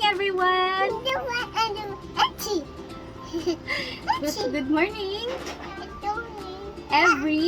everyone! Good morning, everyone!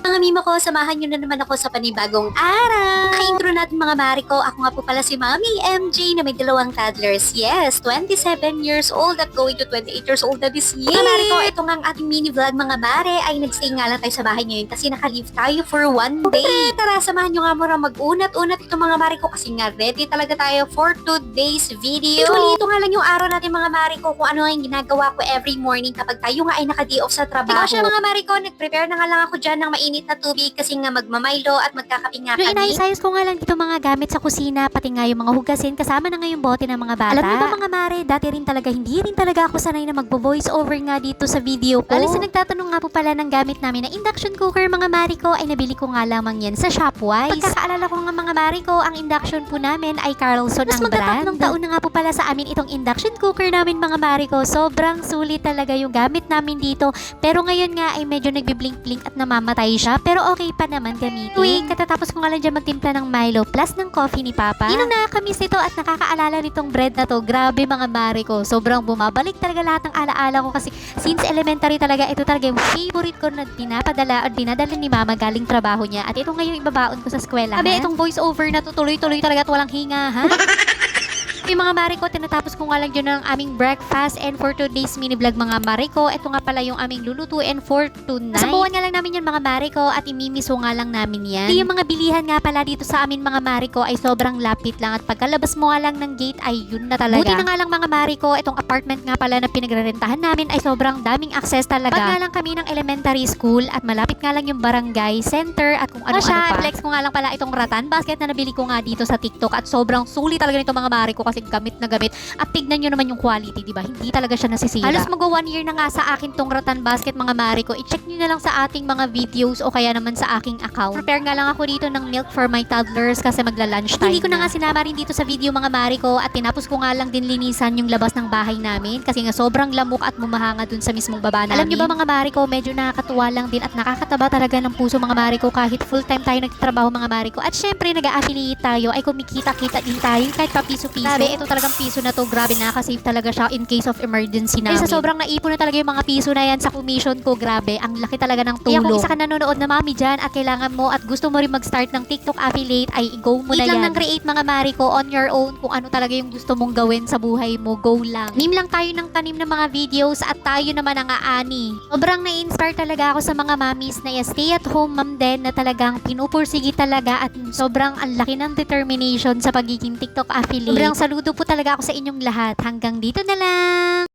Mga mimo ko, samahan nyo na naman ako sa panibagong araw. Ka-intro natin mga mari ko, ako nga po pala si Mami MJ na may 2 toddlers. Yes, 27 years old at going to 28 years old na this year. Mga mari ko, ito nga ang ating mini vlog mga mare ay nagstay nga lang tayo sa bahay ngayon kasi naka-leave tayo for 1 day. Tara, samahan nyo nga muna mag-unat-unat ito mga mari ko kasi nga ready talaga tayo for today's video. Usually, ito nga lang yung araw natin mga mari ko kung ano ang ginagawa ko every morning kapag tayo nga ay naka-day off sa trabaho. Ikaw siya mga mari ko, nag-prepare na nga lang ako dyan ng mainit na tubig kasi nga magmamaylo at magkakape nga kami. Inaayos ko nga lang dito mga gamit sa kusina, pati nga yung mga hugasin, kasama na nga yung bote ng mga bata. Alam niyo ba mga mare, dati rin talaga, hindi rin talaga ako sanay na magbo-voice over nga dito sa video ko. Alis na nagtatanong nga po pala ng gamit namin na induction cooker mga mare ko, ay nabili ko nga lamang yan sa Shopwise. Pagkakaalala ko nga mga mare ko, ang induction po namin ay Carlson ang brand. Mas taon na nga po pala sa amin itong induction cooker namin mga mare ko. Sobrang sulit talaga yung gamit namin dito. Pero ngayon nga ay medyo nagbi-blink-blink at namamatay siya. Pero okay pa naman gamitin. Uy, katatapos ko nga lang dyan magtimpla ng Milo plus ng coffee ni Papa. Yun ang nakakamiss nito at nakakaalala nitong bread na to. Grabe mga mare ko. Sobrang bumabalik talaga lahat ng alaala ko kasi since elementary talaga, ito talaga yung favorite ko na pinapadala o dinadala ni Mama galing trabaho niya. At ito ngayon ibabaon ko sa eskwela. Sabi, itong voice over na tutuloy-tuloy talaga at walang hinga, ha? Yung mga mare ko, tinatapos ko nga lang dyan ng aming breakfast and for today's mini vlog mga mare ko, ito nga pala yung aming lulutuin for tonight. Sabuan nga lang namin yan mga mare ko at imimiso nga lang namin yan. Yung mga bilihan nga pala dito sa amin mga mare ko ay sobrang lapit lang at pagkalabas mo nga lang ng gate ay yun na talaga. Buti na nga lang mga mare ko, itong apartment nga pala na pinagrerentahan namin ay sobrang daming access talaga. Pag nga lang kami ng elementary school at malapit nga lang yung barangay center at kung ano-ano pa. Flex ko nga lang pala itong rattan basket na nabili ko nga dito sa TikTok at sobrang sulit talaga nito mga mare ko kasi gamit na gamit. At tignan nyo naman yung quality, di ba? Hindi talaga siya nasisira. Halos mag-1 year na nga sa akin tong rattan basket mga mare ko. I-check nyo na lang sa ating mga videos o kaya naman sa aking account. Prepare nga lang ako dito ng milk for my toddlers kasi magla-lunch time. Hindi ko na nga sinama rin dito sa video mga mare ko at tinapos ko nga lang din linisan yung labas ng bahay namin kasi nga sobrang lamok at mumahanga dun sa mismong baba namin. Alam nyo ba mga mare ko, medyo nakakatuwa lang din at nakakataba talaga ng puso mga mare ko kahit full time tayo nagtatrabaho mga mare ko. At syempre nag-a-affiliate tayo ay kumikita-kita din tayo kahit pa piso-piso. Sabi, ito talagang piso na to, grabe nakaka-save talaga siya in case of emergency namin. Kasi sa sobrang naipon na talaga yung mga piso na yan sa commission ko, grabe, ang laki talaga ng tulong. Kaya kung isa ka nanonood na mami dyan at kailangan mo at gusto mo rin mag-start ng TikTok affiliate, ay go mo na yan. Lang ng create mga mari ko on your own kung ano talaga yung gusto mong gawin sa buhay mo, go lang. Tanim lang tayo ng tanim ng mga videos at tayo naman ang aani. Sobrang na-inspire talaga ako sa mga mamis na stay at home mom din na talagang pinupursige talaga at sobrang ang laki ng determination sa pagiging TikTok affiliate. Sobrang saludo po talaga ako sa inyong lahat. Hanggang dito na lang.